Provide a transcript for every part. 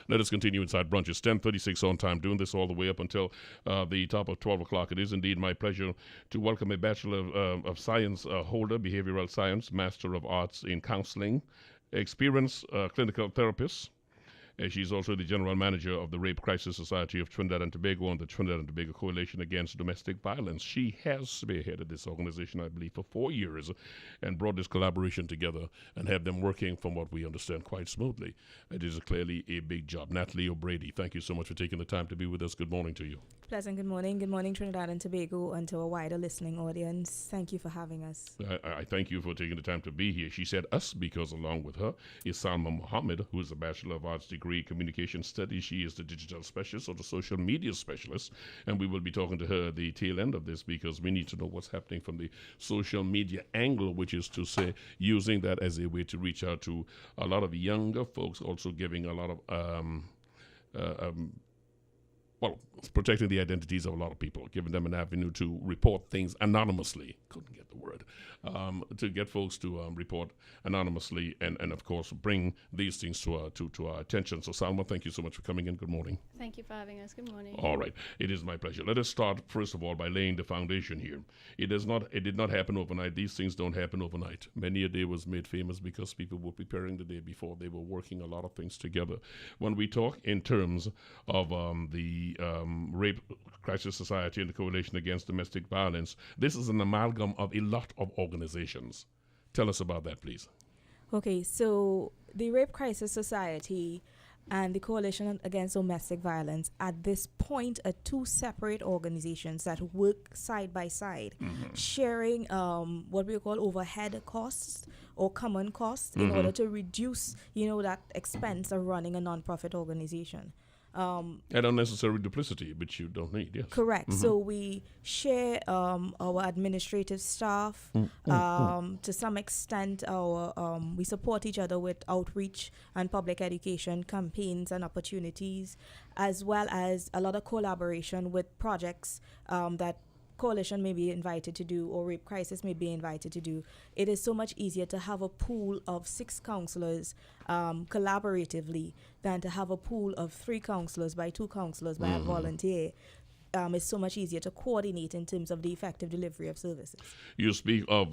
Let us continue inside Brunch. It's 10:36 on time, doing this all the way up until the top of 12 o'clock. It is indeed my pleasure to welcome a Bachelor of Science holder, Behavioral Science, Master of Arts in Counseling, experienced clinical therapist. She's also the general manager of the Rape Crisis Society of Trinidad and Tobago and the Trinidad and Tobago Coalition Against Domestic Violence. She has spearheaded this organization, I believe, for 4 years and brought this collaboration together and have them working, from what we understand, quite smoothly. It is clearly a big job. Natalie O'Brady, thank you so much for taking the time to be with us. Good morning to you. Pleasant good morning. Good morning, Trinidad and Tobago, and to a wider listening audience. Thank you for having us. I thank you for taking the time to be here. She said us because along with her is Salma Mohammed, who is a Bachelor of Arts degree Communication Studies. She is the digital specialist or the social media specialist, and we will be talking to her at the tail end of this because we need to know what's happening from the social media angle, which is to say using that as a way to reach out to a lot of younger folks, also giving a lot of protecting the identities of a lot of people, giving them an avenue to report things anonymously. Couldn't get the word. To get folks to report anonymously and of course, bring these things to our attention. So, Salma, thank you so much for coming in. Good morning. Thank you for having us. Good morning. All right. It is my pleasure. Let us start, first of all, by laying the foundation here. It did not happen overnight. These things don't happen overnight. Many a day was made famous because people were preparing the day before. They were working a lot of things together. When we talk in terms of the Rape Crisis Society and the Coalition Against Domestic Violence, this is an amalgam of a lot of organizations. Tell us about that, please. Okay, so the Rape Crisis Society and the Coalition Against Domestic Violence at this point are two separate organizations that work side by side, sharing what we call overhead costs or common costs in order to reduce, that expense of running a nonprofit organization. And unnecessary duplicity, which you don't need, yes. Correct. So we share our administrative staff. To some extent, we support each other with outreach and public education campaigns and opportunities, as well as a lot of collaboration with projects that Coalition may be invited to do or Rape Crisis may be invited to do. It is so much easier to have a pool of 6 counselors collaboratively than to have a pool of 3 counselors by 2 counselors by a volunteer. It's so much easier to coordinate in terms of the effective delivery of services. You speak of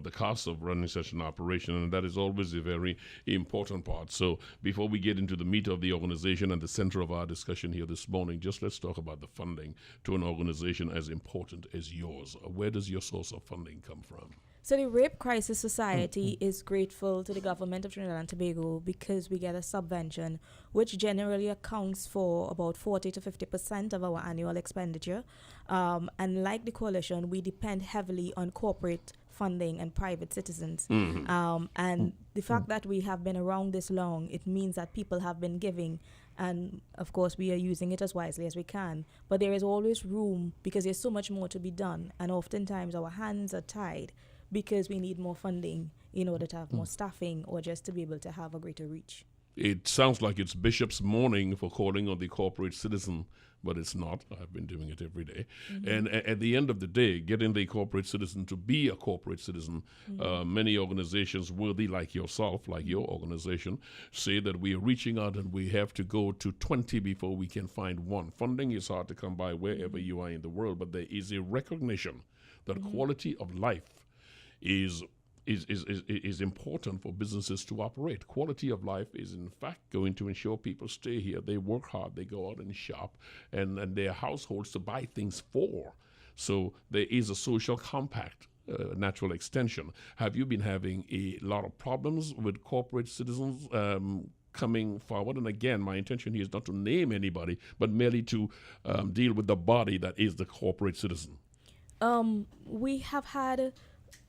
the cost of running such an operation, and that is always a very important part. So before we get into the meat of the organization and the center of our discussion here this morning, just let's talk about the funding to an organization as important as yours. Where does your source of funding come from? So the Rape Crisis Society is grateful to the government of Trinidad and Tobago because we get a subvention which generally accounts for about 40 to 50% of our annual expenditure. And like the coalition, we depend heavily on corporate funding and private citizens. And the fact that we have been around this long, it means that people have been giving. And of course, we are using it as wisely as we can. But there is always room because there's so much more to be done. And oftentimes our hands are tied because we need more funding in order to have more staffing or just to be able to have a greater reach. It sounds like it's Bishop's morning for calling on the corporate citizen, but it's not. I've been doing it every day. And at the end of the day, getting the corporate citizen to be a corporate citizen, many organizations worthy like yourself, like your organization, say that we are reaching out and we have to go to 20 before we can find one. Funding is hard to come by wherever you are in the world, but there is a recognition that quality of life is important for businesses to operate. Quality of life is in fact going to ensure people stay here. They work hard, they go out and shop, and their households to buy things for. So there is a social compact, natural extension. Have you been having a lot of problems with corporate citizens coming forward? And again, my intention here is not to name anybody, but merely to deal with the body that is the corporate citizen. We have had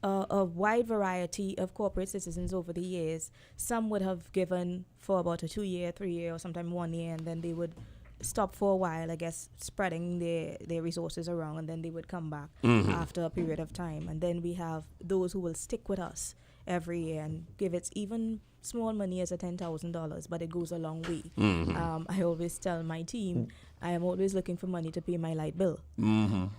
a wide variety of corporate citizens over the years. Some would have given for about a 2-year, 3-year, or sometimes 1 year, and then they would stop for a while, I guess, spreading their resources around, and then they would come back after a period of time. And then we have those who will stick with us every year and give it even small money as a $10,000, but it goes a long way. I always tell my team, I am always looking for money to pay my light bill.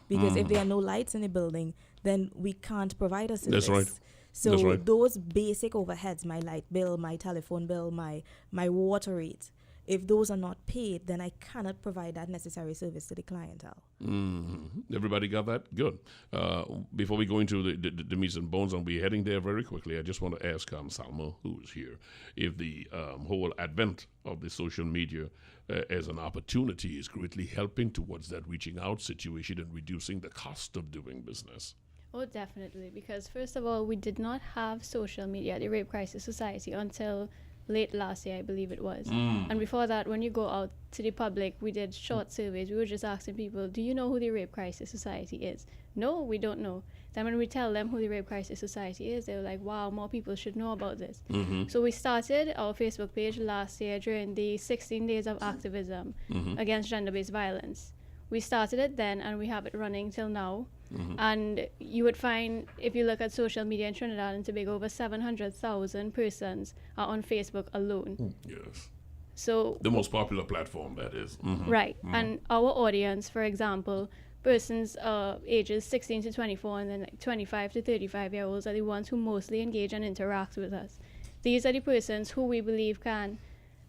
Because if there are no lights in the building, then we can't provide a service. That's right. So That's right. those basic overheads, my light bill, my telephone bill, my water rate, If those are not paid, then I cannot provide that necessary service to the clientele. Everybody got that? Good. Before we go into the meats and bones, and we're heading there very quickly, I just want to ask Salma, who is here, if the whole advent of the social media as an opportunity is greatly helping towards that reaching out situation and reducing the cost of doing business. Oh, definitely. Because first of all, we did not have social media at the Rape Crisis Society until late last year, I believe it was. And before that, when you go out to the public, we did short surveys. We were just asking people, do you know who the Rape Crisis Society is? No, we don't know. Then when we tell them who the Rape Crisis Society is, they were like, wow, more people should know about this. So we started our Facebook page last year during the 16 days of activism against gender-based violence. We started it then, and we have it running till now. And you would find, if you look at social media in Trinidad and Tobago, over 700,000 persons are on Facebook alone. Yes. So the most popular platform, that is. Right. And our audience, for example, persons ages 16 to 24 and then like 25 to 35-year-olds are the ones who mostly engage and interact with us. These are the persons who we believe can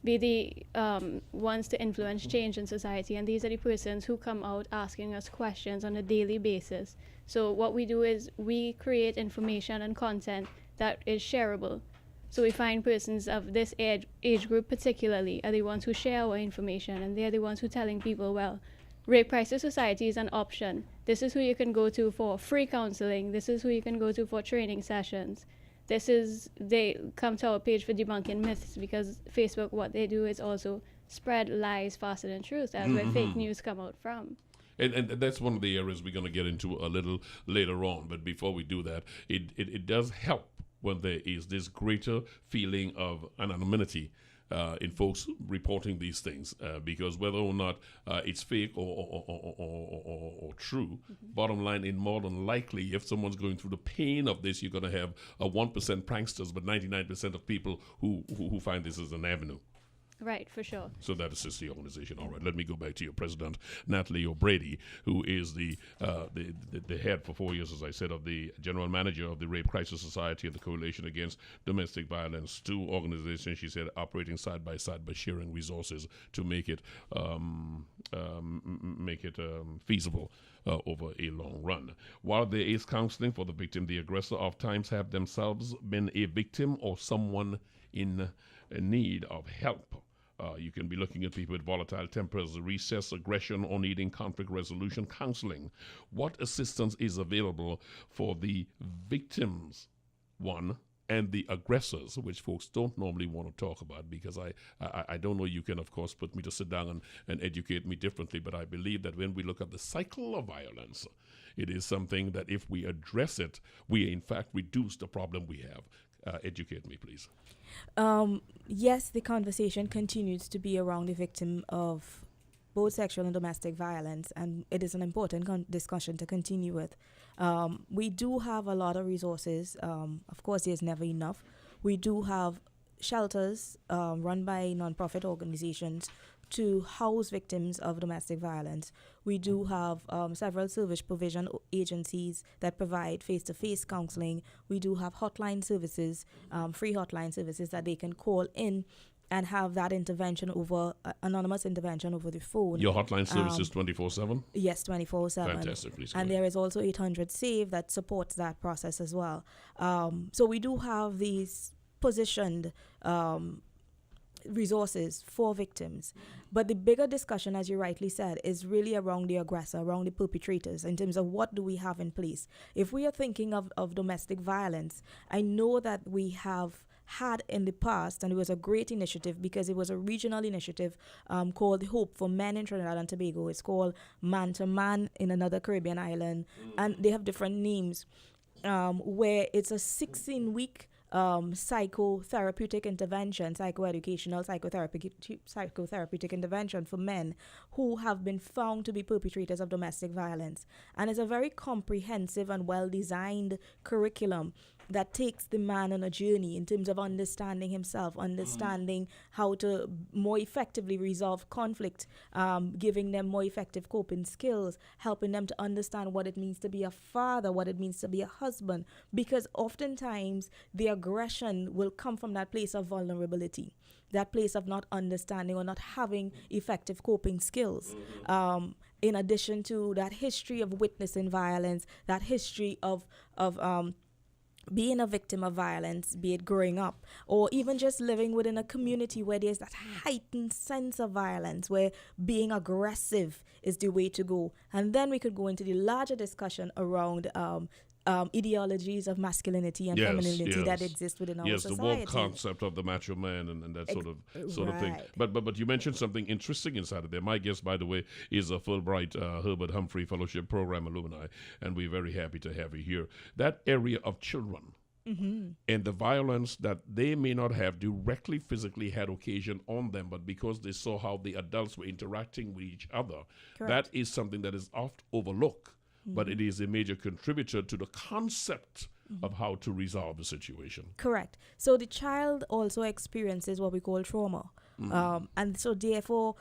be the ones to influence change in society, and these are the persons who come out asking us questions on a daily basis. So what we do is we create information and content that is shareable. So we find persons of this age group particularly are the ones who share our information, and they're the ones who are telling people, well, Rape Crisis Society is an option. This is who you can go to for free counseling. This is who you can go to for training sessions. They come to our page for debunking myths, because Facebook, what they do is also spread lies faster than truth. That's where fake news come out from. And that's one of the areas we're going to get into a little later on. But before we do that, it does help when there is this greater feeling of anonymity in folks reporting these things, because whether or not it's fake or true, bottom line, in more than likely, if someone's going through the pain of this, you're going to have 1% pranksters, but 99% of people who find this as an avenue. Right, for sure. So that assists the organization. All right, let me go back to your president, Natalie O'Brady, who is the head for 4 years, as I said, of the general manager of the Rape Crisis Society and the Coalition Against Domestic Violence, two organizations, she said, operating side by side but sharing resources to make it feasible over a long run. While there is counseling for the victim, the aggressor oftentimes have themselves been a victim or someone in need of help. You can be looking at people with volatile tempers, recess, aggression, or needing conflict resolution counseling. What assistance is available for the victims, one, and the aggressors, which folks don't normally want to talk about, because I don't know, you can, of course, put me to sit down and educate me differently, but I believe that when we look at the cycle of violence, it is something that if we address it, we in fact reduce the problem we have. Educate me, please. Yes, the conversation continues to be around the victim of both sexual and domestic violence, and it is an important discussion to continue with. We do have a lot of resources. Of course, there's never enough. We do have shelters run by nonprofit organizations to house victims of domestic violence. We do have several service provision agencies that provide face-to-face counseling. We do have hotline services, free hotline services that they can call in and have that intervention anonymous intervention over the phone. Your hotline service is 24/7? Yes, 24/7. Fantastic, please. And there is also 800 SAVE that supports that process as well. So we do have these positioned resources for victims. But the bigger discussion, as you rightly said, is really around the aggressor, around the perpetrators, in terms of what do we have in place. If we are thinking of domestic violence, I know that we have had in the past, and it was a great initiative because it was a regional initiative called Hope for Men in Trinidad and Tobago. It's called Man to Man in another Caribbean island, and they have different names, where it's a 16-week psychotherapeutic intervention, psychoeducational, psychotherapeutic intervention for men who have been found to be perpetrators of domestic violence. And it's a very comprehensive and well-designed curriculum that takes the man on a journey in terms of understanding himself, understanding how to more effectively resolve conflict, giving them more effective coping skills, helping them to understand what it means to be a father, what it means to be a husband, because oftentimes the aggression will come from that place of vulnerability. that place of not understanding or not having effective coping skills. In addition to that history of witnessing violence, that history of being a victim of violence, be it growing up, or even just living within a community where there's that heightened sense of violence, where being aggressive is the way to go. And then we could go into the larger discussion around ideologies of masculinity and femininity that exist within our society. The woke concept of the macho man and that sort of thing. But you mentioned something interesting inside of there. My guest, by the way, is a Fulbright Herbert Humphrey Fellowship Program alumni, and we're very happy to have you here. That area of children and the violence that they may not have directly physically had occasion on them, but because they saw how the adults were interacting with each other, that is something that is oft overlooked. But it is a major contributor to the concept of how to resolve the situation. Correct. So the child also experiences what we call trauma. And so therefore,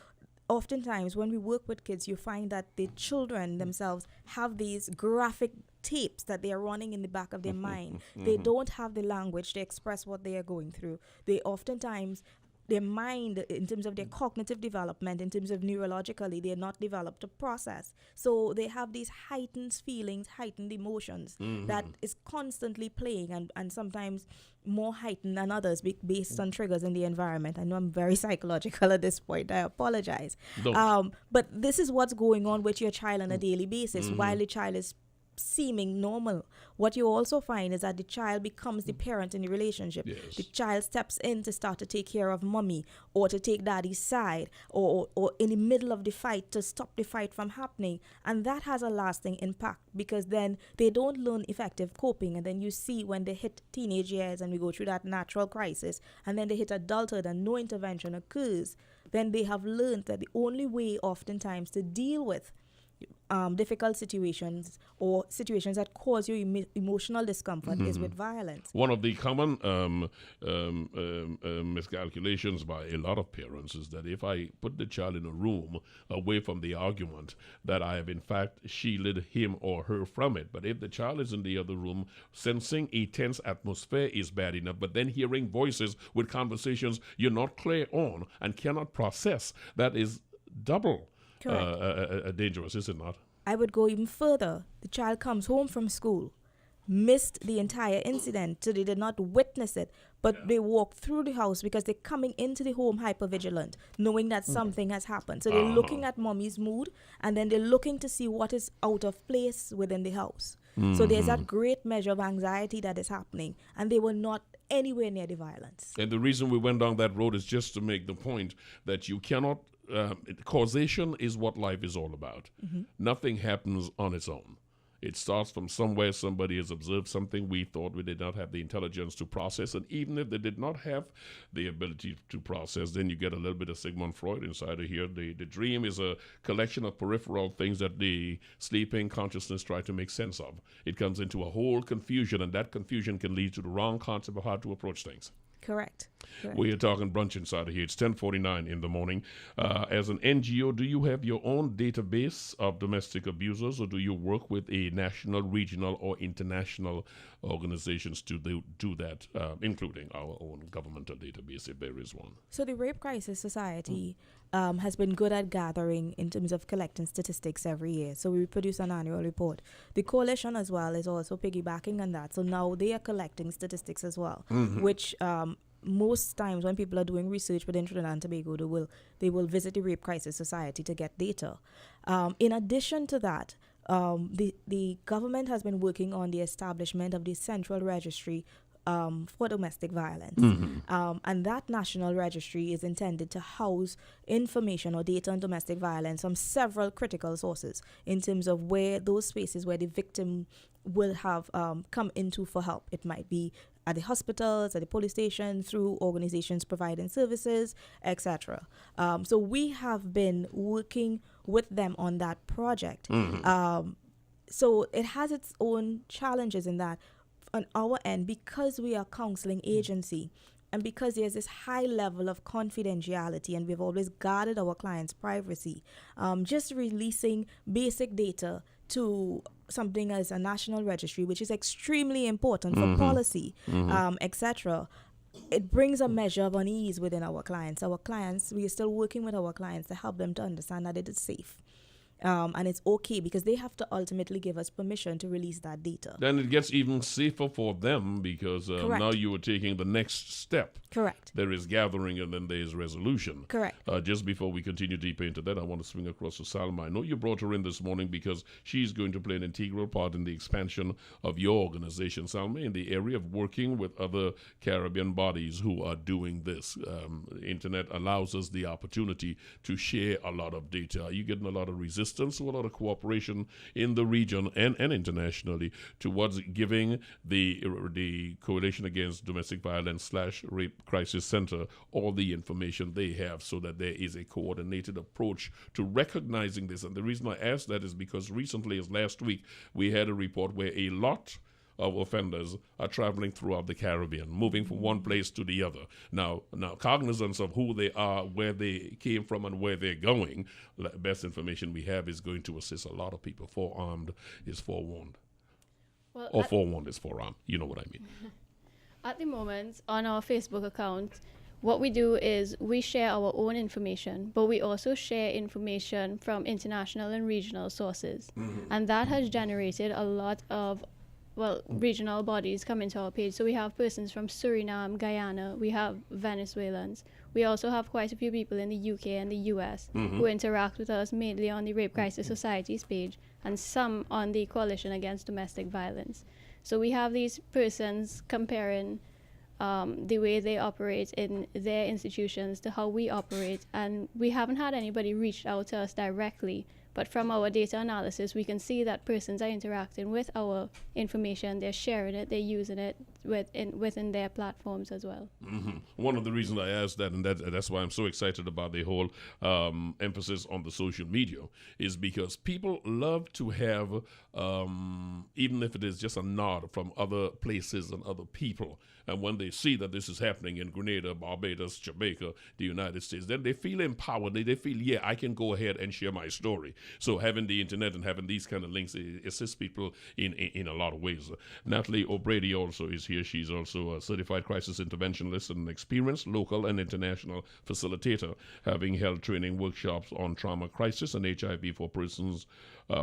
oftentimes when we work with kids, you find that the children themselves have these graphic tapes that they are running in the back of their mind. They don't have the language to express what they are going through. They oftentimes, their mind, in terms of their cognitive development, in terms of neurologically, they're not developed to process. So they have these heightened feelings, heightened emotions that is constantly playing, and sometimes more heightened than others based on triggers in the environment. I know I'm very psychological at this point. I apologize. But this is what's going on with your child on a daily basis while the child is seeming normal. What you also find is that the child becomes the parent in the relationship. The child steps in to start to take care of mommy or to take daddy's side, or in the middle of the fight to stop the fight from happening. And that has a lasting impact, because then they don't learn effective coping. And then you see when they hit teenage years and we go through that natural crisis, and then they hit adulthood and no intervention occurs, then they have learned that the only way oftentimes to deal with difficult situations or situations that cause you emotional discomfort is with violence. One of the common miscalculations by a lot of parents is that if I put the child in a room away from the argument, that I have in fact shielded him or her from it. But if the child is in the other room, sensing a tense atmosphere is bad enough, but then hearing voices with conversations you're not clear on and cannot process, that is double dangerous, is it not? I would go even further. The child comes home from school, missed the entire incident, so they did not witness it, but they walk through the house because they're coming into the home hypervigilant, knowing that something has happened. So they're looking at mommy's mood, and then they're looking to see what is out of place within the house. So there's that great measure of anxiety that is happening, and they were not anywhere near the violence. And the reason we went down that road is just to make the point that you cannot causation is what life is all about. Nothing happens on its own. It starts from somewhere. Somebody has observed something we thought we did not have the intelligence to process, and even if they did not have the ability to process, then you get a little bit of Sigmund Freud inside of here. The dream is a collection of peripheral things that the sleeping consciousness try to make sense of. It comes into a whole confusion, and that confusion can lead to the wrong concept of how to approach things. Correct. We are talking brunch inside of here. It's 10:49 in the morning. As an NGO, do you have your own database of domestic abusers, or do you work with a national, regional, or international organizations to do that, including our own governmental database, if there is one? So the Rape Crisis Society has been good at gathering in terms of collecting statistics every year. So we produce an annual report. The coalition as well is also piggybacking on that. So now they are collecting statistics as well, which most times when people are doing research within Trinidad and Tobago, they will visit the Rape Crisis Society to get data. In addition to that, the government has been working on the establishment of the Central Registry for domestic violence. And that national registry is intended to house information or data on domestic violence from several critical sources in terms of where those spaces where the victim will have come into for help. It might be at the hospitals, at the police station, through organizations providing services, etc. So we have been working with them on that project. So it has its own challenges in that on our end, because we are a counseling agency and because there's this high level of confidentiality and we've always guarded our clients' privacy, just releasing basic data to something as a national registry, which is extremely important for policy, etc., it brings a measure of unease within our clients. We are still working with our clients to help them to understand that it is safe. And it's okay because they have to ultimately give us permission to release that data. Then it gets even safer for them because Correct. now you are taking the next step. Correct. There is gathering and then there is resolution. Correct. Just before we continue deeper into that, I want to swing across to Salma. I know you brought her in this morning because she's going to play an integral part in the expansion of your organization, Salma, in the area of working with other Caribbean bodies who are doing this. Internet allows us the opportunity to share a lot of data. Are you getting a lot of resistance or a lot of cooperation in the region and internationally towards giving the Coalition Against Domestic Violence / Rape Crisis Center all the information they have so that there is a coordinated approach to recognizing this? And the reason I ask that is because recently, as last week, we had a report where a lot of offenders are traveling throughout the Caribbean, moving from one place to the other. Now, cognizance of who they are, where they came from, and where they're going, the best information we have is going to assist a lot of people. Forearmed is forewarned. Well, Or forewarned is forearmed. You know what I mean. At the moment, on our Facebook account, what we do is we share our own information, but we also share information from international and regional sources. And that has generated a lot of regional bodies coming to our page. So we have persons from Suriname, Guyana, we have Venezuelans. We also have quite a few people in the UK and the US who interact with us mainly on the Rape Crisis Society's page and some on the Coalition Against Domestic Violence. So we have these persons comparing the way they operate in their institutions to how we operate, and we haven't had anybody reach out to us directly. But from our data analysis, we can see that persons are interacting with our information, they're sharing it, they're using it within their platforms as well. One of the reasons I asked that, and that's why I'm so excited about the whole emphasis on the social media, is because people love to have, even if it is just a nod from other places and other people, and when they see that this is happening in Grenada, Barbados, Jamaica, the United States, then they feel empowered. They feel, yeah, I can go ahead and share my story. So having the internet and having these kind of links assists people in a lot of ways. Natalie O'Brady also is here. She's also a certified crisis interventionist and an experienced local and international facilitator, having held training workshops on trauma crisis and HIV for persons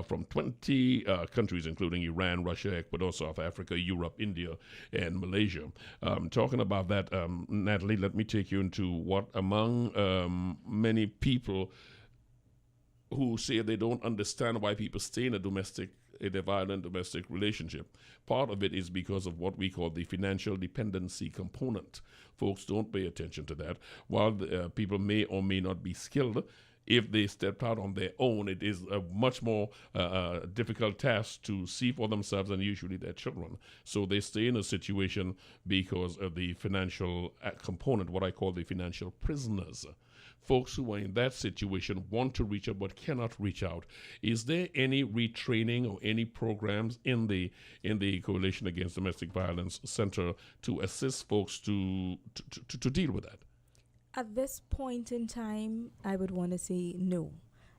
from 20 countries, including Iran, Russia, Ecuador, South Africa, Europe, India, and Malaysia. Talking about that, Natalie, let me take you into what among many people who say they don't understand why people stay in a violent domestic relationship. Part of it is because of what we call the financial dependency component. Folks don't pay attention to that. While people may or may not be skilled, if they step out on their own, it is a much more difficult task to see for themselves and usually their children. So they stay in a situation because of the financial component, what I call the financial prisoners. Folks who are in that situation want to reach out but cannot reach out. Is there any retraining or any programs in the Coalition Against Domestic Violence Center to assist folks to deal with that? At this point in time, I would want to say no.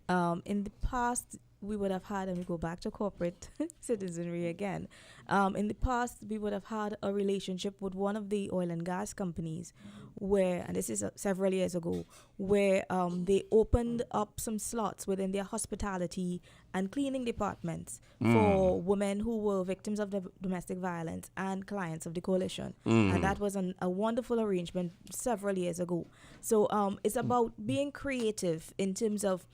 In the past, we would have had, and we go back to corporate citizenry again. In the past, we would have had a relationship with one of the oil and gas companies where, and this is several years ago, where they opened up some slots within their hospitality and cleaning departments for women who were victims of domestic violence and clients of the coalition. And that was a wonderful arrangement several years ago. So it's about being creative in terms of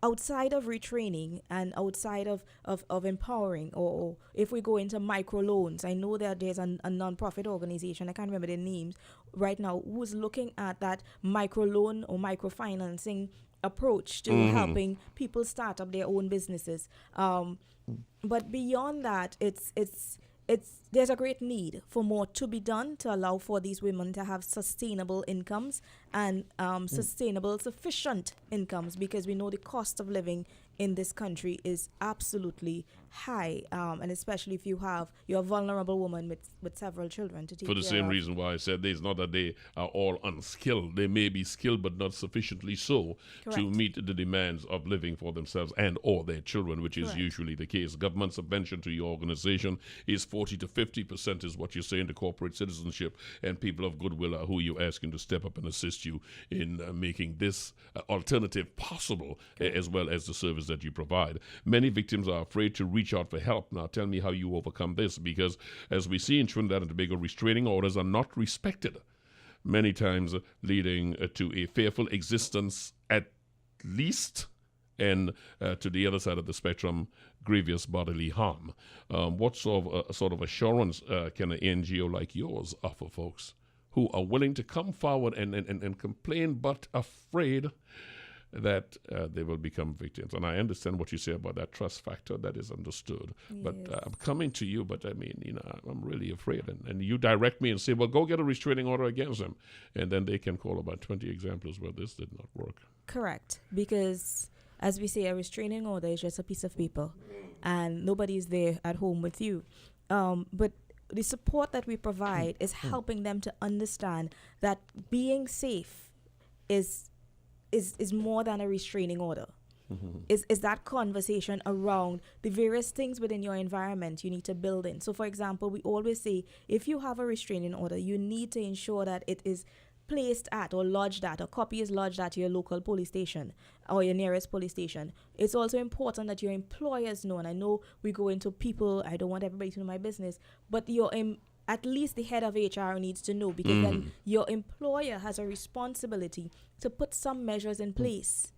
outside of retraining and outside of empowering, or if we go into microloans. I know that there's a non-profit organization, I can't remember their names right now, who's looking at that microloan or microfinancing approach to helping people start up their own businesses. But beyond that, there's a great need for more to be done to allow for these women to have sustainable incomes and sustainable, sufficient incomes, because we know the cost of living in this country is absolutely high, and especially if you're a vulnerable woman with several children to take For the care same of. reason why I said it's not that they are all unskilled. They may be skilled, but not sufficiently so to Correct. meet the demands of living for themselves and or their children, which is Correct. usually the case. Government subvention to your organization is 40 to 50% is what you're saying to corporate citizenship, and people of goodwill are who you're asking to step up and assist you in making this alternative possible, as well as the service that you provide. Many victims are afraid to reach out for help. Now tell me how you overcome this, because as we see in Trinidad and Tobago, restraining orders are not respected, many times leading to a fearful existence at least, and to the other side of the spectrum, grievous bodily harm. What sort of assurance can an NGO like yours offer folks who are willing to come forward and complain, but afraid that they will become victims? And I understand what you say about that trust factor. That is understood. Yes. But I'm coming to you, but I mean, I'm really afraid. And you direct me and say, well, go get a restraining order against them. And then they can call about 20 examples where this did not work. Correct, because as we say, a restraining order is just a piece of paper, and nobody's there at home with you. But the support that we provide is helping them to understand that being safe is more than a restraining order. Is that conversation around the various things within your environment you need to build in. So, for example, we always say, if you have a restraining order, you need to ensure that it is placed at or lodged at, a copy is lodged at your local police station or your nearest police station. It's also important that your employers know, and I know we go into people, I don't want everybody to know my business, but at least the head of HR needs to know, because then your employer has a responsibility to put some measures in place,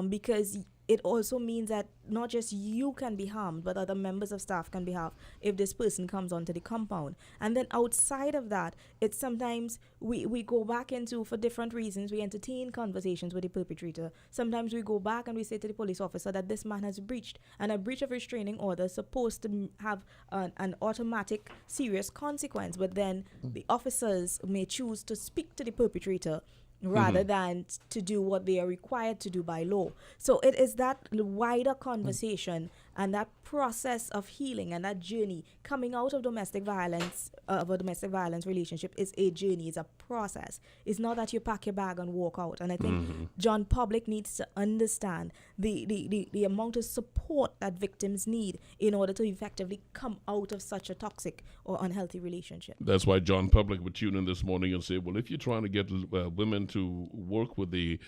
because it also means that not just you can be harmed, but other members of staff can be harmed if this person comes onto the compound. And then outside of that, it's sometimes we go back into, for different reasons, we entertain conversations with the perpetrator. Sometimes we go back and we say to the police officer that this man has breached, and a breach of restraining order is supposed to have an automatic serious consequence, but then the officers may choose to speak to the perpetrator rather than to do what they are required to do by law. So it is that wider conversation and that process of healing and that journey coming out of domestic violence, of a domestic violence relationship, is a journey, it's a process. It's not that you pack your bag and walk out. And I think John Public needs to understand the amount of support that victims need in order to effectively come out of such a toxic or unhealthy relationship. That's why John Public would tune in this morning and say, well, if you're trying to get women to work with the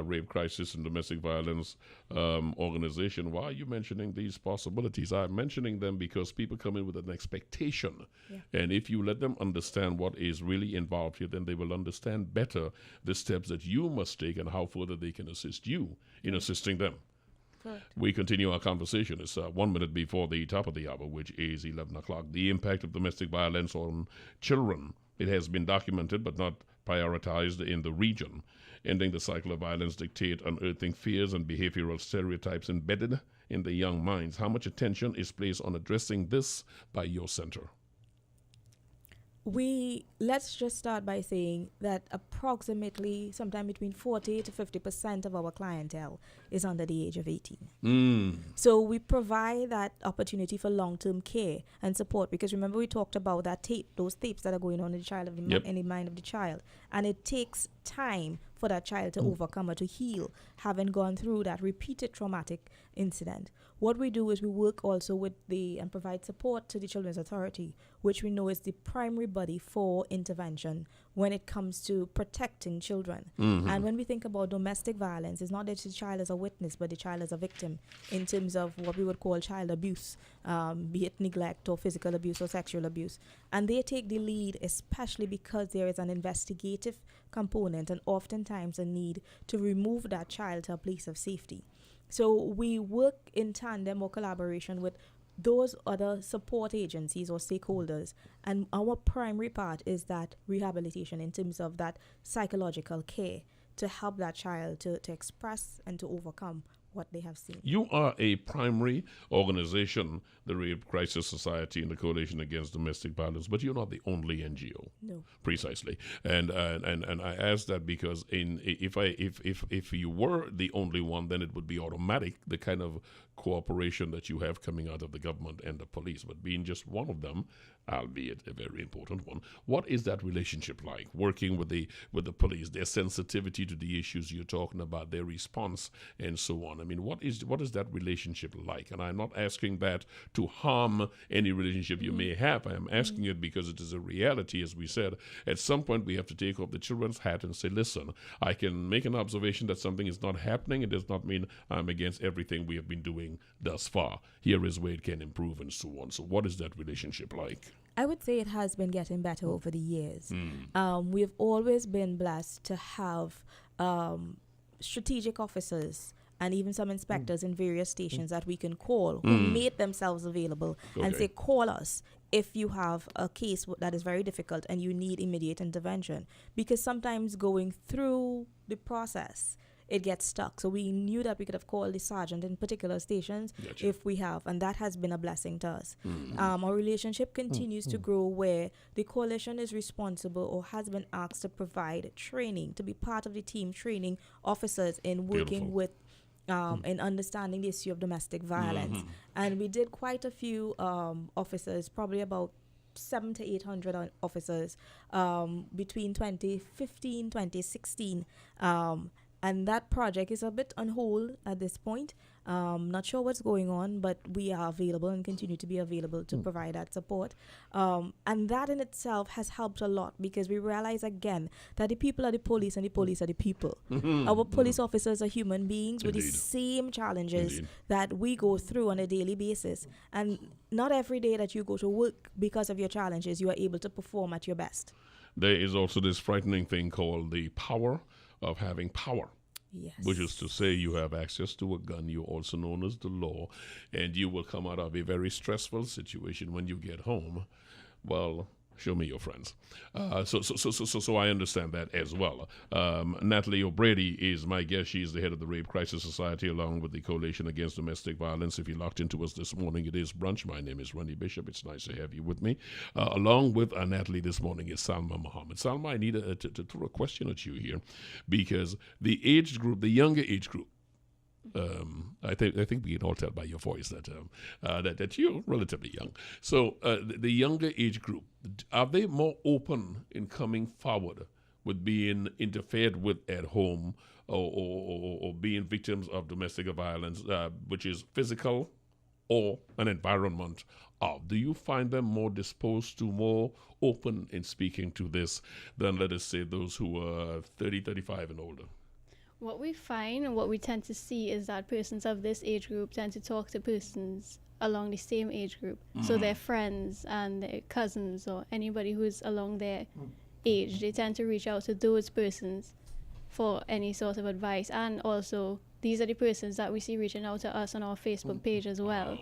rape crisis and domestic violence organization, why are you mentioning these possibilities? I'm mentioning them because people come in with an expectation. Yeah. And if you let them understand what is really involved here, then they will understand better the steps that you must take and how further they can assist you in assisting them. Correct. We continue our conversation. It's 1 minute before the top of the hour, which is 11 o'clock. The impact of domestic violence on children. It has been documented but not prioritized in the region. Ending the cycle of violence dictate unearthing fears and behavioral stereotypes embedded in the young minds. How much attention is placed on addressing this by your center? Let's just start by saying that approximately sometime between 40 to 50% of our clientele is under the age of 18. So we provide that opportunity for long-term care and support, because remember we talked about those tapes that are going on in the child in the mind of the child, and it takes time for that child to overcome or to heal, having gone through that repeated traumatic incident. What we do is we work also with and provide support to the Children's Authority, which we know is the primary body for intervention when it comes to protecting children. And when we think about domestic violence, it's not that the child is a witness, but the child is a victim in terms of what we would call child abuse, be it neglect or physical abuse or sexual abuse. And they take the lead, especially because there is an investigative component and oftentimes a need to remove that child to a place of safety. So we work in tandem or collaboration with those other support agencies or stakeholders, and our primary part is that rehabilitation in terms of that psychological care to help that child to express and to overcome what they have seen. You are a primary organization, the Rape Crisis Society and the Coalition Against Domestic Violence, but you're not the only NGO. No. Precisely. And I ask that because if you were the only one, then it would be automatic, the kind of cooperation that you have coming out of the government and the police. But being just one of them, albeit a very important one, what is that relationship like? Working with the police, their sensitivity to the issues you're talking about, their response, and so on. I mean, what is that relationship like? And I'm not asking that to harm any relationship you may have. I am asking it because it is a reality, as we said. At some point, we have to take off the children's hat and say, listen, I can make an observation that something is not happening. It does not mean I'm against everything we have been doing thus far. Here is where it can improve and so on. So what is that relationship like? I would say it has been getting better over the years. We've always been blessed to have strategic officers and even some inspectors in various stations that we can call who made themselves available and say, call us if you have a case that is very difficult and you need immediate intervention. Because sometimes going through the process, it gets stuck. So we knew that we could have called the sergeant in particular stations if we have, and that has been a blessing to us. Our relationship continues to grow where the coalition is responsible or has been asked to provide training, to be part of the team training officers in working with in understanding the issue of domestic violence. And we did quite a few officers, probably about 700 to 800 officers between 2015, 2016. And that project is a bit on hold at this point. Not sure what's going on, but we are available and continue to be available to provide that support. And that in itself has helped a lot because we realize again that the people are the police and the police are the people. Our police officers are human beings with the same challenges that we go through on a daily basis. And not every day that you go to work because of your challenges, you are able to perform at your best. There is also this frightening thing called the power of having power. Yes. Which is to say you have access to a gun, you're also known as the law, and you will come out of a very stressful situation when you get home. Well, show me your friends. So I understand that as well. Natalie O'Brady is my guest. She's the head of the Rape Crisis Society along with the Coalition Against Domestic Violence. If you locked into us this morning, it is Brunch. My name is Rennie Bishop. It's nice to have you with me. Along with Natalie this morning is Salma Mohammed. Salma, I need to throw a question at you here because the age group, the younger age group, I think we can all tell by your voice that you're relatively young. So the younger age group, are they more open in coming forward with being interfered with at home or being victims of domestic violence, which is physical or an environment? Do you find them more disposed to, more open in speaking to this than, let us say, those who are 30, 35 and older? What we find and what we tend to see is that persons of this age group tend to talk to persons along the same age group. So their friends and their cousins or anybody who's along their age, they tend to reach out to those persons for any sort of advice. And also, these are the persons that we see reaching out to us on our Facebook page as well.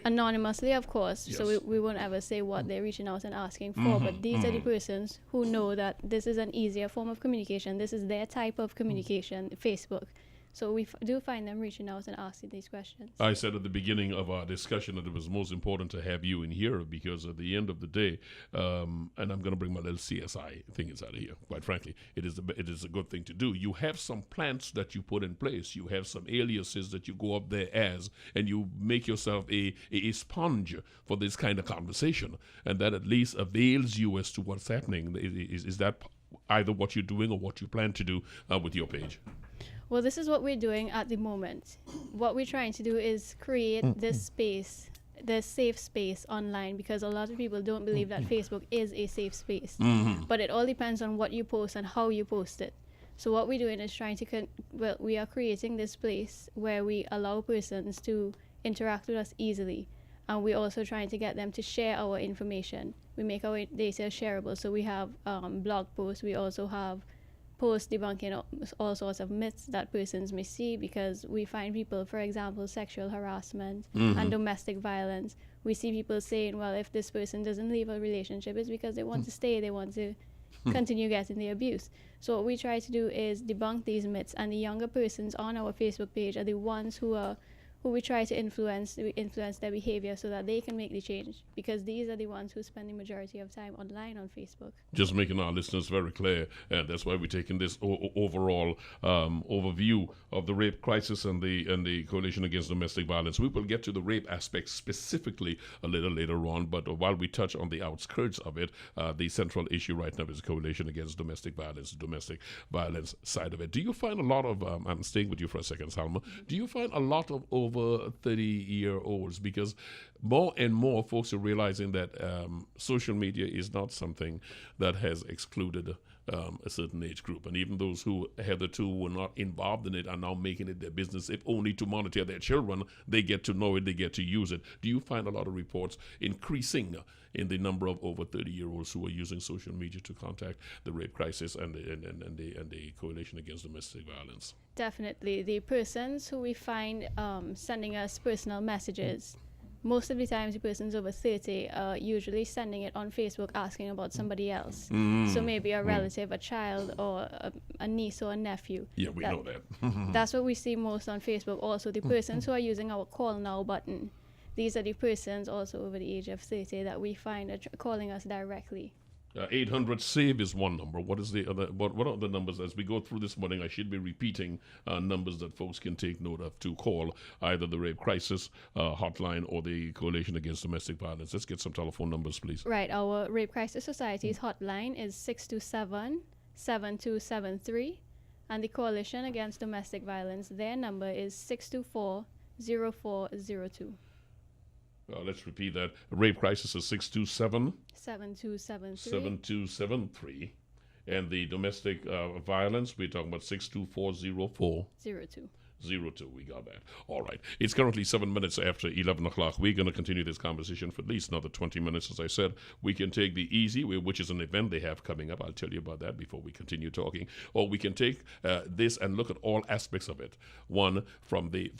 Anonymously, of course, so we won't ever say what they're reaching out and asking for, but these are the persons who know that this is an easier form of communication. This is their type of communication, Facebook. So we do find them reaching out and asking these questions. I said at the beginning of our discussion that it was most important to have you in here because at the end of the day, and I'm going to bring my little CSI thing inside of here, quite frankly, it is a good thing to do. You have some plans that you put in place. You have some aliases that you go up there as, and you make yourself a sponge for this kind of conversation, and that at least avails you as to what's happening. Is that either what you're doing or what you plan to do with your page? Well, this is what we're doing at the moment. What we're trying to do is create this space, this safe space online, because a lot of people don't believe that Facebook is a safe space. But it all depends on what you post and how you post it. So what we're doing is trying to, we are creating this place where we allow persons to interact with us easily. And we're also trying to get them to share our information. We make our data shareable. So we have blog posts. We also have post debunking all sorts of myths that persons may see, because we find people, for example, sexual harassment and domestic violence. We see people saying, well, if this person doesn't leave a relationship, it's because they want to stay, they want to continue getting the abuse. So what we try to do is debunk these myths, and the younger persons on our Facebook page are the ones who we try to influence. We influence their behavior so that they can make the change, because these are the ones who spend the majority of time online on Facebook. Just making our listeners very clear, and that's why we're taking this overall overview of the rape crisis and the Coalition Against Domestic Violence. We will get to the rape aspect specifically a little later on, but while we touch on the outskirts of it, the central issue right now is the Coalition Against Domestic Violence side of it. Do you find a lot of, I'm staying with you for a second, Salma, do you find a lot of over 30-year-olds, because more and more folks are realizing that social media is not something that has excluded a certain age group, and even those who hitherto were not involved in it are now making it their business, if only to monitor their children. They get to know it, they get to use it. Do you find a lot of reports increasing in the number of over 30-year-olds who are using social media to contact the rape crisis and the Coalition Against Domestic Violence? Definitely. The persons who we find sending us personal messages, most of the times the persons over 30 are usually sending it on Facebook asking about somebody else. So maybe a relative, a child, or a niece or a nephew. Yeah, we know that. That's what we see most on Facebook. Also, the persons who are using our Call Now button, these are the persons also over the age of 30 that we find are calling us directly. 800-SAVE is one number. What is the other? What are the numbers? As we go through this morning, I should be repeating numbers that folks can take note of to call either the rape crisis hotline or the Coalition Against Domestic Violence. Let's get some telephone numbers, please. Right. Our Rape Crisis Society's hotline is 627-7273, and the Coalition Against Domestic Violence, their number is 624-0402. Let's repeat that. Rape crisis is 627 7273. And the domestic violence, we're talking about 624-0402. 02. We got that. All right. It's currently 7 minutes after 11 o'clock. We're going to continue this conversation for at least another 20 minutes. As I said, we can take the easy, which is an event they have coming up. I'll tell you about that before we continue talking. Or we can take this and look at all aspects of it. One, from the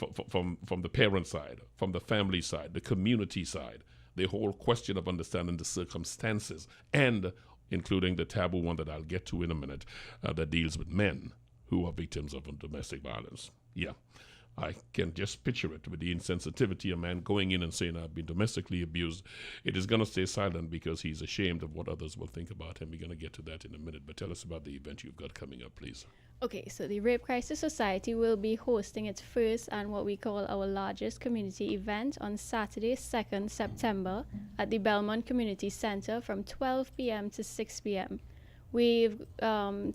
parent side, from the family side, the community side, the whole question of understanding the circumstances, and including the taboo one that I'll get to in a minute that deals with men who are victims of domestic violence. Yeah, I can just picture it with the insensitivity, a man going in and saying, I've been domestically abused. It is going to stay silent because he's ashamed of what others will think about him. We're going to get to that in a minute, but tell us about the event you've got coming up, please. Okay, so the Rape Crisis Society will be hosting its first and what we call our largest community event on Saturday, 2nd September at the Belmont Community Center from 12 p.m. to 6 p.m. We've gone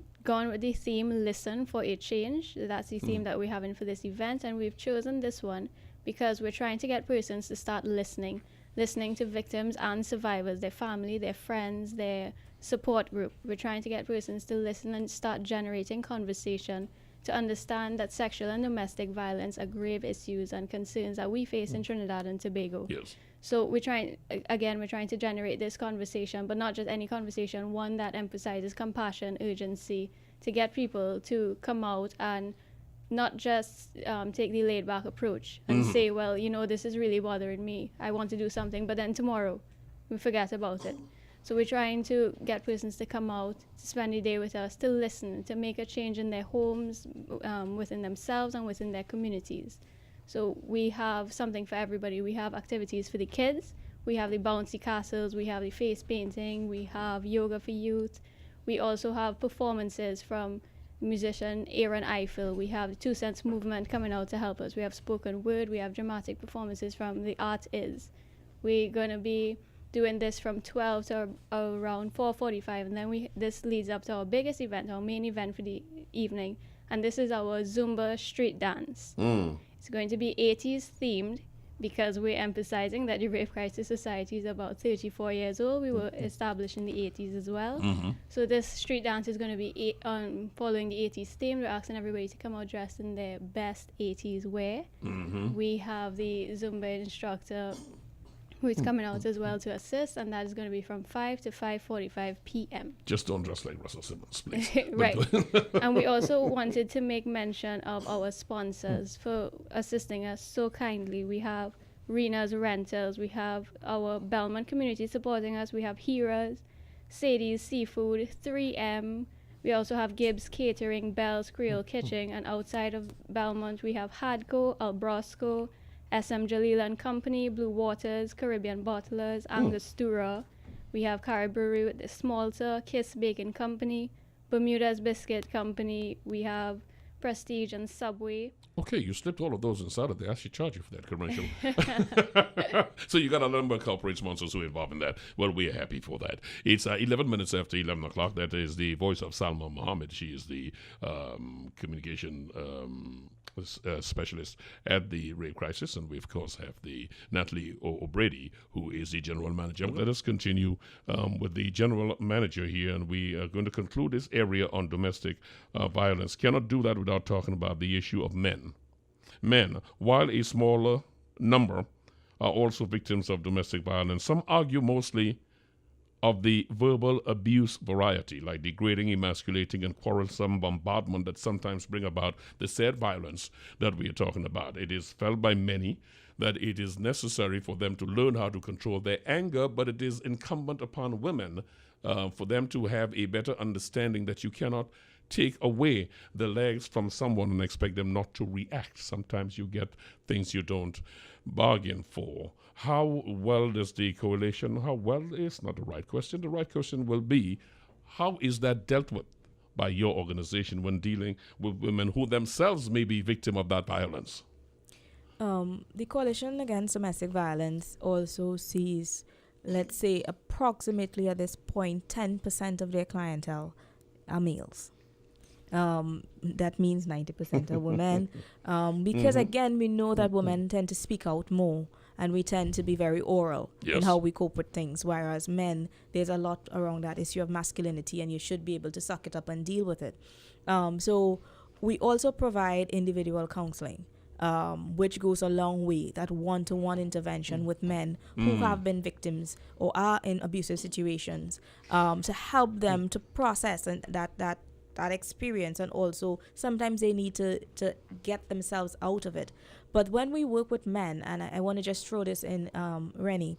with the theme Listen for a Change. That's the theme that we're having for this event, and we've chosen this one because we're trying to get persons to start listening to victims and survivors, their family, their friends, their support group. We're trying to get persons to listen and start generating conversation to understand that sexual and domestic violence are grave issues and concerns that we face in Trinidad and Tobago. Yes. So we're trying to generate this conversation, but not just any conversation, one that emphasizes compassion, urgency, to get people to come out and not just take the laid-back approach and say, well, this is really bothering me. I want to do something, but then tomorrow we forget about it. So we're trying to get persons to come out, to spend the day with us, to listen, to make a change in their homes, within themselves and within their communities. So we have something for everybody. We have activities for the kids. We have the bouncy castles. We have the face painting. We have yoga for youth. We also have performances from musician Aaron Eiffel. We have the 2 Cents Movement coming out to help us. We have spoken word. We have dramatic performances from The Art Is. We're going to be doing this from 12 to around 4:45, and then this leads up to our biggest event, our main event for the evening, and this is our Zumba street dance. It's going to be 80s themed because we're emphasizing that the Rape Crisis Society is about 34 years old. We were established in the 80s as well. So this street dance is going to be following the 80s theme. We're asking everybody to come out dressed in their best 80s wear. We have the Zumba instructor who is coming out as well to assist, and that is going to be from 5 to 5:45 p.m. Just don't dress like Russell Simmons, please. Right. And we also wanted to make mention of our sponsors for assisting us so kindly. We have Rena's Rentals, we have our Belmont community supporting us, we have Heroes, Sadie's Seafood, 3M. We also have Gibbs Catering, Bell's Creole Kitchen, and outside of Belmont, we have Hadco, Albrosco, SM Jalil and Company, Blue Waters, Caribbean Bottlers, Angostura. We have Caribou with the Smalter, Kiss Bacon Company, Bermuda's Biscuit Company. We have Prestige and Subway. Okay, you slipped all of those inside of there. I should charge you for that commercial. So you got a number of corporate sponsors who are involved in that. Well, we are happy for that. It's 11 minutes after 11 o'clock. That is the voice of Salma Mohammed. She is the communication specialist at the rape crisis. And we, of course, have the Natalie O'Brady, who is the general manager. Let us continue with the general manager here. And we are going to conclude this area on domestic violence. Cannot do that without talking about the issue of men. Men, while a smaller number, are also victims of domestic violence. Some argue mostly of the verbal abuse variety, like degrading, emasculating, and quarrelsome bombardment that sometimes bring about the said violence that we are talking about. It is felt by many that it is necessary for them to learn how to control their anger, but it is incumbent upon women for them to have a better understanding that you cannot take away the legs from someone and expect them not to react. Sometimes you get things you don't bargain for. How well does the coalition, how well is not the right question. The right question will be, how is that dealt with by your organization when dealing with women who themselves may be victim of that violence? The Coalition Against Domestic Violence also sees, let's say, approximately at this point, 10% of their clientele are males. That means 90% are women. Because again, we know that women tend to speak out more and we tend to be very oral in how we cope with things. Whereas men, there's a lot around that issue of masculinity and you should be able to suck it up and deal with it. So we also provide individual counseling, which goes a long way, that one-to-one intervention with men who have been victims or are in abusive situations, to help them to process and that experience, and also sometimes they need to get themselves out of it. But when we work with men, and I want to just throw this in, Rennie,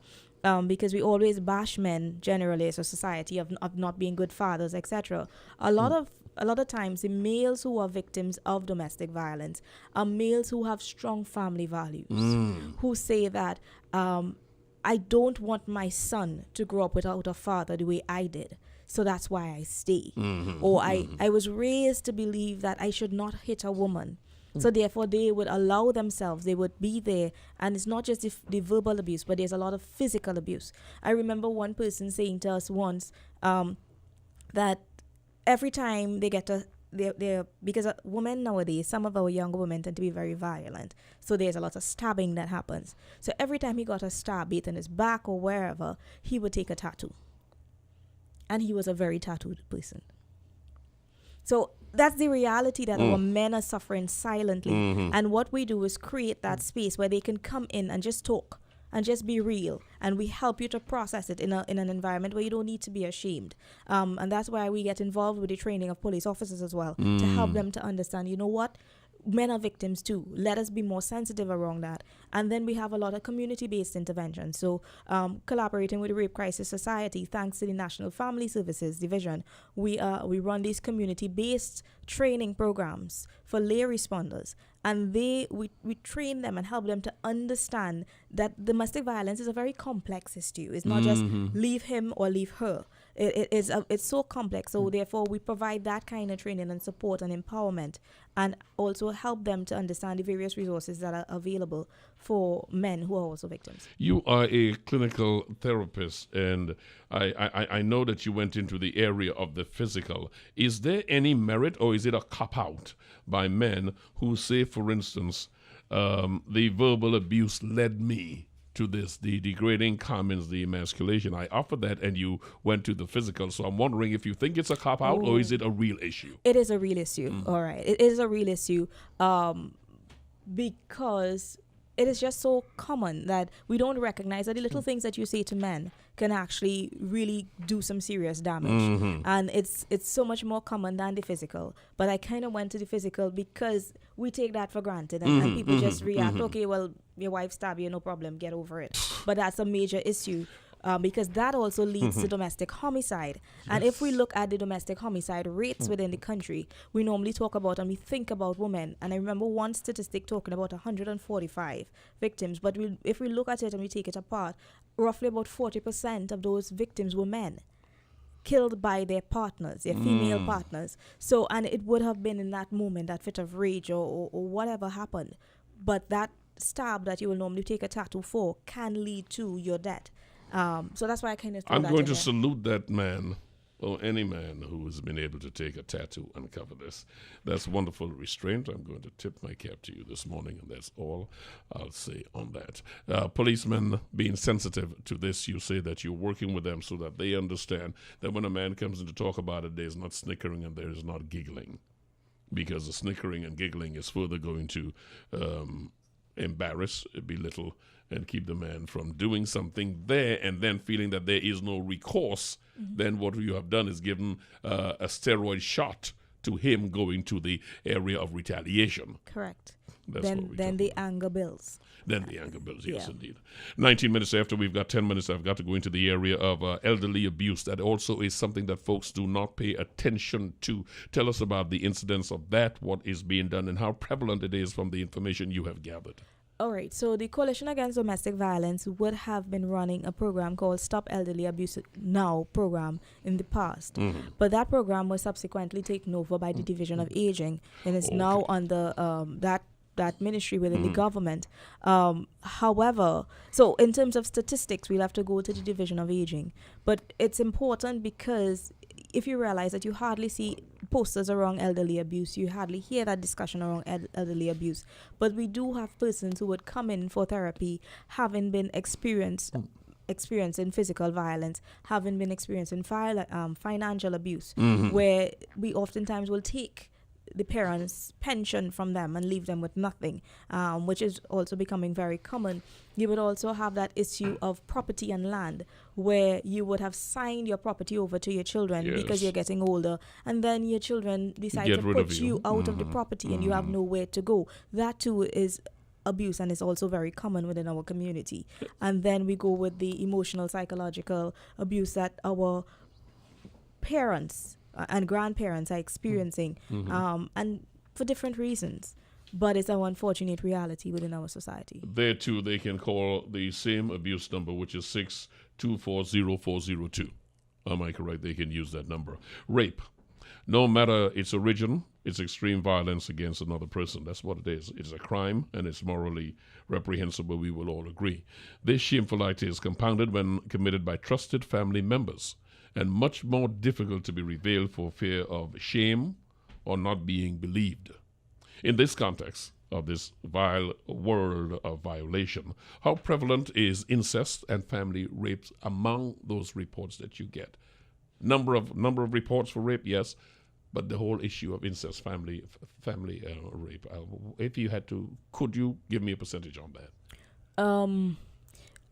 because we always bash men generally as a society of not being good fathers, etc. A lot of times the males who are victims of domestic violence are males who have strong family values, who say that I don't want my son to grow up without a father the way I did. So that's why I stay. Or I was raised to believe that I should not hit a woman. So therefore they would allow themselves, they would be there. And it's not just the verbal abuse, but there's a lot of physical abuse. I remember one person saying to us once that every time they get because women nowadays, some of our younger women tend to be very violent. So there's a lot of stabbing that happens. So every time he got a stab, be it in his back or wherever, he would take a tattoo. And he was a very tattooed person. So that's the reality, that our men are suffering silently. And what we do is create that space where they can come in and just talk and just be real. And we help you to process it in an environment where you don't need to be ashamed. And that's why we get involved with the training of police officers as well, to help them to understand, you know what? Men are victims too. Let us be more sensitive around that. And then we have a lot of community-based intervention. So collaborating with the Rape Crisis Society, thanks to the National Family Services Division, we run these community-based training programs for lay responders. And we train them and help them to understand that domestic violence is a very complex issue. It's not just leave him or leave her. It's so complex. So therefore, we provide that kind of training and support and empowerment, and also help them to understand the various resources that are available for men who are also victims. You are a clinical therapist, and I know that you went into the area of the physical. Is there any merit, or is it a cop-out by men who say, for instance, the verbal abuse led me to this, the degrading comments, the emasculation? I offered that, and you went to the physical. So I'm wondering if you think it's a cop-out, or is it a real issue? It is a real issue. All right. It is a real issue because it is just so common that we don't recognize that the little things that you say to men can actually really do some serious damage. And it's so much more common than the physical. But I kind of went to the physical because we take that for granted, and people just react, okay, well, your wife stabbed you, no problem, get over it. But that's a major issue. because that also leads to domestic homicide. And if we look at the domestic homicide rates within the country, we normally talk about and we think about women. And I remember one statistic talking about 145 victims. But if we look at it and we take it apart, roughly about 40% of those victims were men killed by their partners, their female partners. So, and it would have been in that moment, that fit of rage or whatever happened. But that stab that you will normally take a tattoo for can lead to your death. So that's why I kind of throw I'm that going in to there. salute that man, or any man who has been able to take a tattoo and cover this. That's wonderful restraint. I'm going to tip my cap to you this morning, and that's all I'll say on that. Policemen being sensitive to this, you say that you're working with them so that they understand that when a man comes in to talk about it, there's not snickering and there's not giggling, because the snickering and giggling is further going to embarrass, belittle, and keep the man from doing something there, and then feeling that there is no recourse. Then what you have done is given a steroid shot to him going to the area of retaliation. Correct. That's what we Then talk the about. anger builds. Then the anger builds, yes, Yeah. indeed. 19 minutes after, we've got 10 minutes. I've got to go into the area of elderly abuse. That also is something that folks do not pay attention to. Tell us about the incidence of that, what is being done, and how prevalent it is from the information you have gathered. All right, so the Coalition Against Domestic Violence would have been running a program called Stop Elderly Abuse Now program in the past. But that program was subsequently taken over by the Division of Aging, and it's now under that ministry within the government. However, so in terms of statistics, we'll have to go to the Division of Aging. But it's important because if you realize that you hardly see posters around elderly abuse, you hardly hear that discussion around elderly abuse. But we do have persons who would come in for therapy having been experiencing physical violence, having been experiencing financial abuse, where we oftentimes will take the parents' pension from them and leave them with nothing, which is also becoming very common. You would also have that issue of property and land, where you would have signed your property over to your children because you're getting older, and then your children decide to put you out of the property and you have nowhere to go. That too is abuse, and is also very common within our community. And then we go with the emotional, psychological abuse that our parents and grandparents are experiencing, and for different reasons. But it's our unfortunate reality within our society. There, too, they can call the same abuse number, which is 6240402. Am I correct? They can use that number. Rape. No matter its origin, it's extreme violence against another person. That's what it is. It's a crime, and it's morally reprehensible, we will all agree. This shameful act is compounded when committed by trusted family members, and much more difficult to be revealed for fear of shame or not being believed. In this context of this vile world of violation, how prevalent is incest and family rapes among those reports that you get? Number of reports for rape, yes, but the whole issue of incest, family rape. If you had to, could you give me a percentage on that?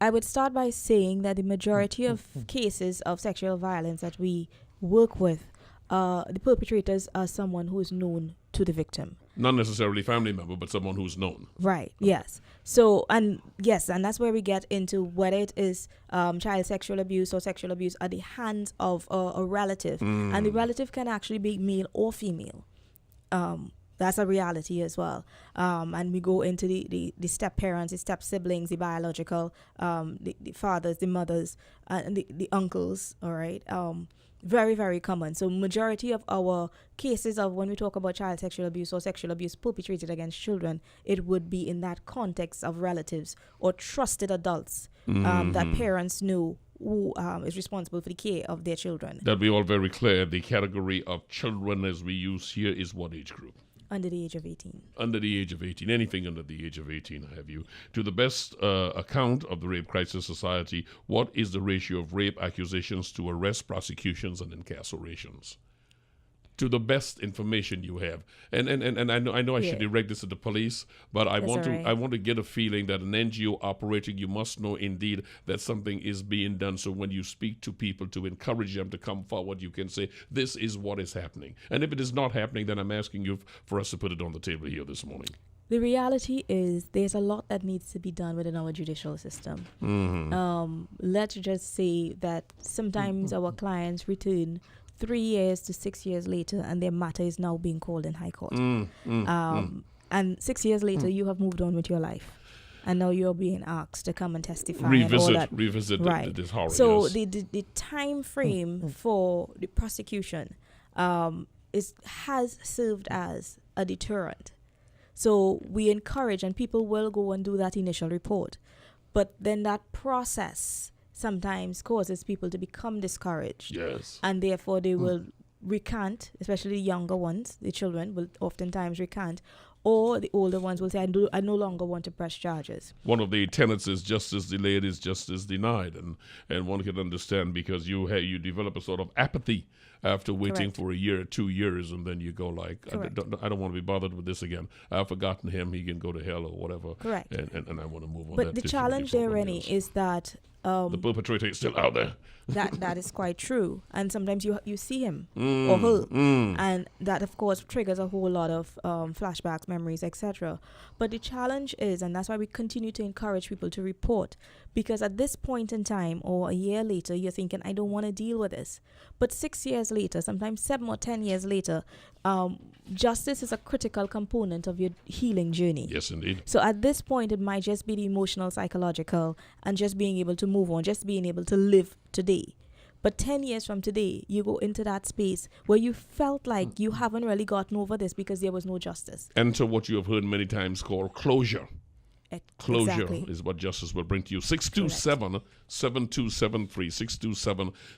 I would start by saying that the majority of cases of sexual violence that we work with, the perpetrators are someone who is known to the victim. Not necessarily family member, but someone who's known. Right, yes. So, and that's where we get into whether it is child sexual abuse or sexual abuse at the hands of a relative. And the relative can actually be male or female. That's a reality as well. And we go into the step parents, the step siblings, the biological, the fathers, the mothers, and the uncles, all right? Very, very common. So majority of our cases of when we talk about child sexual abuse or sexual abuse perpetrated against children, it would be in that context of relatives or trusted adults that parents know who is responsible for the care of their children. That be all very clear. The category of children as we use here is what age group? Under the age of 18. Under the age of 18. Anything under the age of 18, have you. To the best account of the Rape Crisis Society, what is the ratio of rape accusations to arrest, prosecutions, and incarcerations? To the best information you have. And I know I should direct this to the police, but I want to get a feeling that an NGO operating, you must know indeed that something is being done. So when you speak to people to encourage them to come forward, you can say, this is what is happening. And if it is not happening, then I'm asking you for us to put it on the table here this morning. The reality is there's a lot that needs to be done within our judicial system. Let's just say that sometimes our clients return 3 years to 6 years later and their matter is now being called in high court. And 6 years later, you have moved on with your life. And now you're being asked to come and testify. Revisit right. this horror. So yes. the time frame for the prosecution has served as a deterrent. So we encourage, and people will go and do that initial report. But then that process sometimes causes people to become discouraged. Yes. And therefore they will recant, especially the younger ones, the children will oftentimes recant. Or the older ones will say, I no longer want to press charges. One of the tenets is justice delayed is justice denied. And one can understand because you develop a sort of apathy after waiting Correct. for a year, 2 years, and then you go like, I Correct. don't want to be bothered with this again. I've forgotten him. He can go to hell or whatever. Correct. And I want to move on. But the challenge there, Rennie, is that the perpetrator is still out there. that is quite true. And sometimes you see him or her. And that, of course, triggers a whole lot of flashbacks, memories, etc. But the challenge is, and that's why we continue to encourage people to report, because at this point in time or a year later, you're thinking, I don't want to deal with this. But 6 years later, sometimes 7 or 10 years later, justice is a critical component of your healing journey. Yes, indeed. So at this point, it might just be the emotional, psychological, and just being able to move on, just being able to live today. But 10 years from today, you go into that space where you felt like you haven't really gotten over this because there was no justice. Enter what you have heard many times called closure. Closure Exactly. is what justice will bring to you. 627-7273.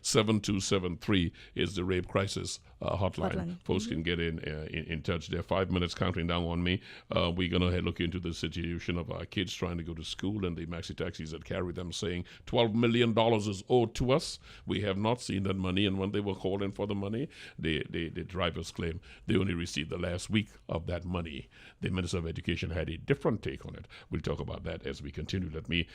627-7273 is the rape crisis hotline. Folks can get in touch. They're 5 minutes counting down on me. We're going to look into the situation of our kids trying to go to school and the maxi taxis that carry them saying $12 million is owed to us. We have not seen that money. And when they were calling for the money, the drivers claim they only received the last week of that money. The Minister of Education had a different take on it. We'll talk about that as we continue. Let me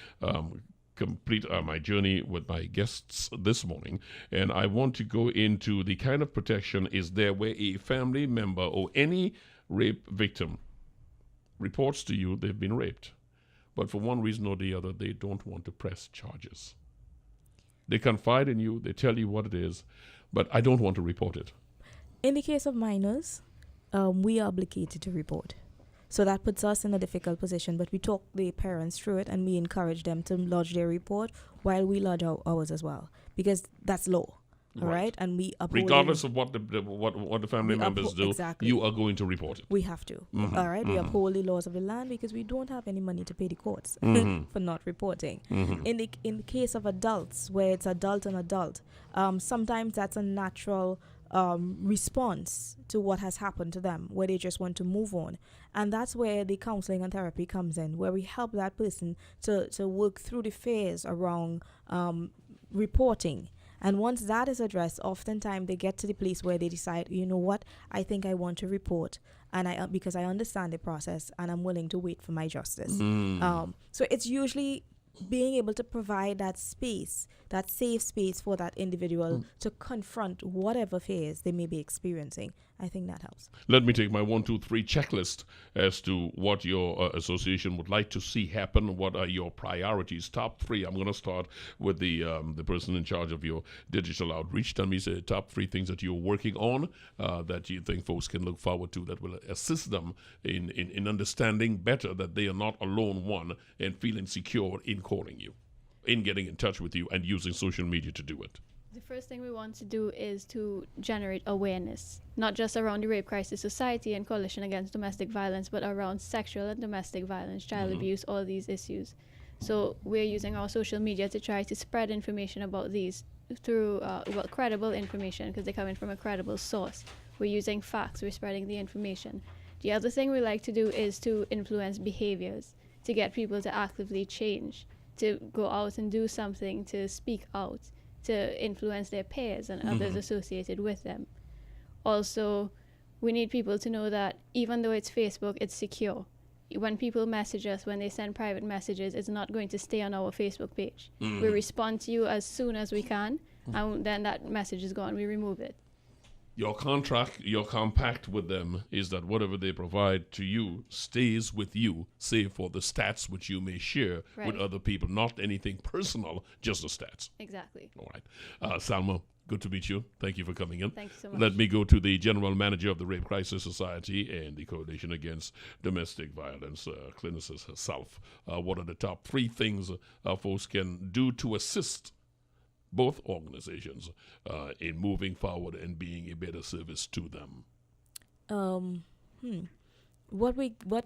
complete my journey with my guests this morning, and I want to go into the kind of protection is there where a family member or any rape victim reports to you they've been raped, but for one reason or the other they don't want to press charges. They confide in you, they tell you what it is, but I don't want to report it. In the case of minors, we are obligated to report. So that puts us in a difficult position, but we talk the parents through it and we encourage them to lodge their report while we lodge ours as well, because that's law, all right? And we uphold regardless of what the family members do, exactly. You are going to report it. We have to, all right? We uphold the laws of the land because we don't have any money to pay the courts for not reporting. In the case of adults, where it's adult and adult, sometimes that's a natural response to what has happened to them, where they just want to move on. And that's where the counseling and therapy comes in, where we help that person to work through the fears around reporting. And once that is addressed, oftentimes they get to the place where they decide, you know what, I think I want to report, and because I understand the process and I'm willing to wait for my justice. So it's usually being able to provide that space, that safe space for that individual to confront whatever fears they may be experiencing. I think that helps. Let me take my 1, 2, 3 checklist as to what your association would like to see happen. What are your priorities? Top 3. I'm going to start with the person in charge of your digital outreach. Tell me, say, top 3 things that you're working on that you think folks can look forward to that will assist them in understanding better that they are not alone, one, and feeling secure in calling you, in getting in touch with you, and using social media to do it. The first thing we want to do is to generate awareness, not just around the Rape Crisis Society and Coalition Against Domestic Violence, but around sexual and domestic violence, child abuse, all these issues. So we're using our social media to try to spread information about these through credible information, because they're coming from a credible source. We're using facts, we're spreading the information. The other thing we like to do is to influence behaviors, to get people to actively change, to go out and do something, to speak out, to influence their peers and others associated with them. Also, we need people to know that even though it's Facebook, it's secure. When people message us, when they send private messages, it's not going to stay on our Facebook page. We respond to you as soon as we can, and then that message is gone. We remove it. Your compact with them is that whatever they provide to you stays with you, save for the stats which you may share with other people. Not anything personal, just the stats. Exactly. All right. Salma, good to meet you. Thank you for coming in. Thank you so much. Let me go to the General Manager of the Rape Crisis Society and the Coalition Against Domestic Violence, clinicist herself. What are the top 3 things folks can do to assist both organizations in moving forward and being a better service to them? What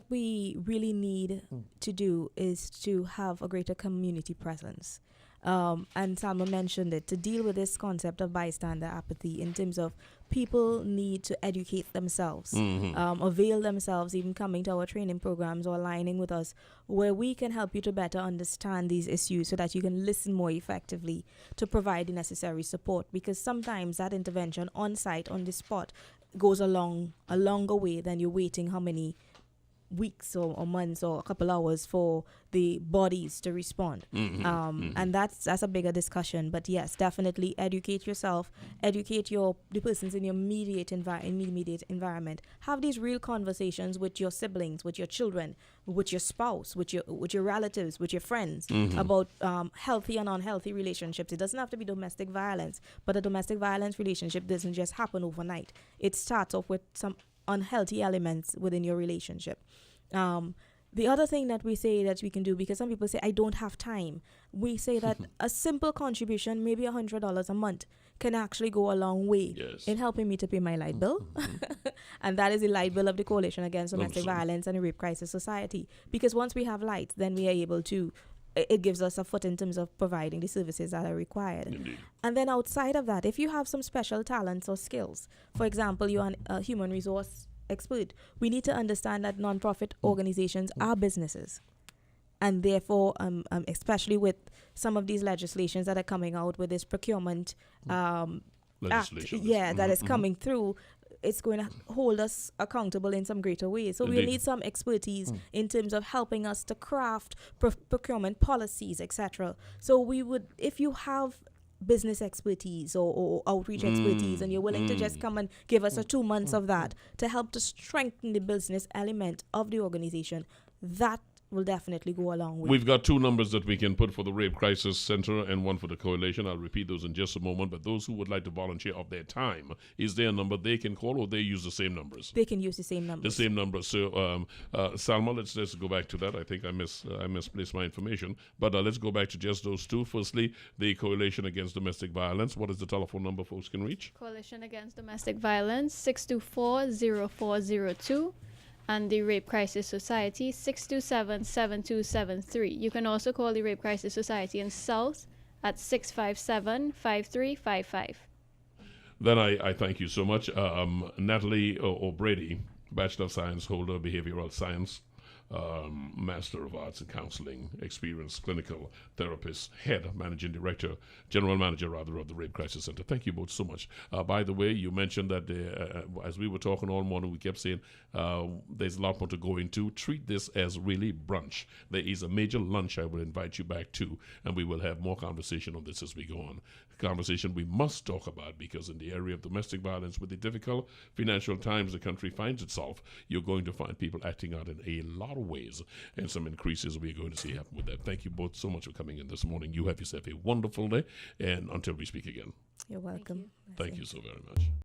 we really need to do is to have a greater community presence. And Salma mentioned it, to deal with this concept of bystander apathy in terms of people need to educate themselves, avail themselves, even coming to our training programs or aligning with us, where we can help you to better understand these issues so that you can listen more effectively to provide the necessary support. Because sometimes that intervention on site, on the spot, goes a longer way than you're waiting how many weeks or months or a couple hours for the bodies to respond. And that's a bigger discussion. But yes, definitely educate yourself, educate the persons in your immediate environment. Have these real conversations with your siblings, with your children, with your spouse, with your relatives, with your friends about healthy and unhealthy relationships. It doesn't have to be domestic violence, but a domestic violence relationship doesn't just happen overnight. It starts off with some unhealthy elements within your relationship. The other thing that we say that we can do, because some people say, I don't have time, we say that a simple contribution, maybe $100 a month, can actually go a long way in helping me to pay my light bill. And that is the light bill of the Coalition Against Domestic Violence and the Rape Crisis Society. Because once we have lights, then we are able to, it gives us a foot in terms of providing the services that are required. Indeed. And then outside of that, if you have some special talents or skills, for example, you're a human resource expert, we need to understand that nonprofit organizations are businesses. And therefore, especially with some of these legislations that are coming out with this procurement act, that is coming through, it's going to hold us accountable in some greater ways. So we'll need some expertise in terms of helping us to craft procurement policies, etc. So we would, if you have business expertise or outreach expertise and you're willing to just come and give us 2 months of that to help to strengthen the business element of the organization, that will definitely go a long way. We've got 2 numbers that we can put for the Rape Crisis Center and one for the Coalition. I'll repeat those in just a moment. But those who would like to volunteer of their time, is there a number they can call, or they use the same numbers? They can use the same numbers. The same numbers. So, Salma, let's go back to that. I think I misplaced my information. But let's go back to just those 2. Firstly, the Coalition Against Domestic Violence. What is the telephone number folks can reach? Coalition Against Domestic Violence, 624-0402. And the Rape Crisis Society, 627-7273. You can also call the Rape Crisis Society in South at 657-5355. Then I thank you so much. Natalie O'Brady, Bachelor of Science holder, Behavioral Science, Master of Arts in Counseling, experienced clinical therapist, Managing Director, General Manager of the Rape Crisis Center. Thank you both so much. By the way, you mentioned that as we were talking all morning, we kept saying there's a lot more to go into. Treat this as really brunch. There is a major lunch I will invite you back to, and we will have more conversation on this as we go on. Conversation we must talk about, because in the area of domestic violence, with the difficult financial times the country finds itself, you're going to find people acting out in a lot of ways, and some increases we're going to see happen with that. Thank you both so much for coming in this morning. You have yourself a wonderful day, and until we speak again. You're welcome. Thank you so very much.